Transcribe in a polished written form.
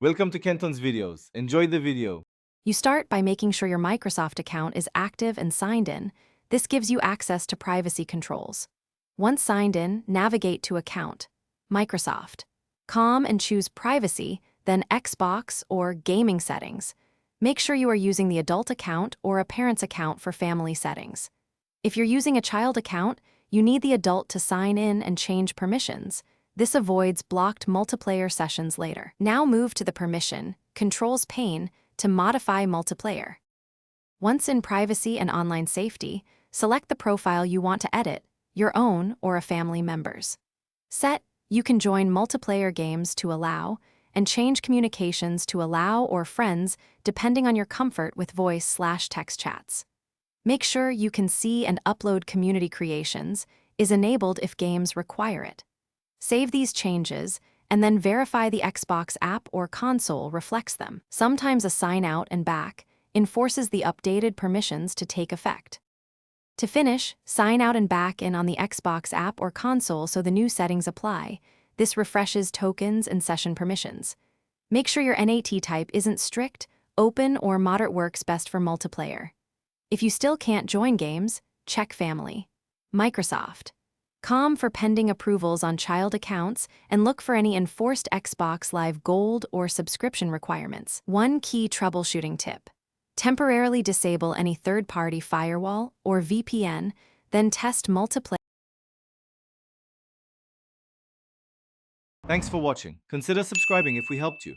Welcome to Kenton's videos. Enjoy the video. You start by making sure your Microsoft account is active and signed in. This gives you access to privacy controls. Once signed in, navigate to Account, Microsoft, Com and choose Privacy, then Xbox or Gaming Settings. Make sure you are using the adult account or a parent's account for family settings. If you're using a child account, you need the adult to sign in and change permissions. This avoids blocked multiplayer sessions later. Now move to the Permission, Controls pane to modify multiplayer. Once in Privacy and Online Safety, select the profile you want to edit, your own or a family member's. Set, you can join multiplayer games to allow, and change communications to allow or friends depending on your comfort with voice/text chats. Make sure you can see and upload community creations is enabled if games require it. Save these changes, and then verify the Xbox app or console reflects them. Sometimes a sign out and back enforces the updated permissions to take effect. To finish, sign out and back in on the Xbox app or console so the new settings apply. This refreshes tokens and session permissions. Make sure your NAT type isn't strict, open, or moderate works best for multiplayer. If you still can't join games, check Family, Microsoft, Com for pending approvals on child accounts, and look for any enforced Xbox Live Gold or subscription requirements. One key troubleshooting tip: temporarily disable any third-party firewall or VPN, then test multiplayer. Thanks for watching. Consider subscribing if we helped you.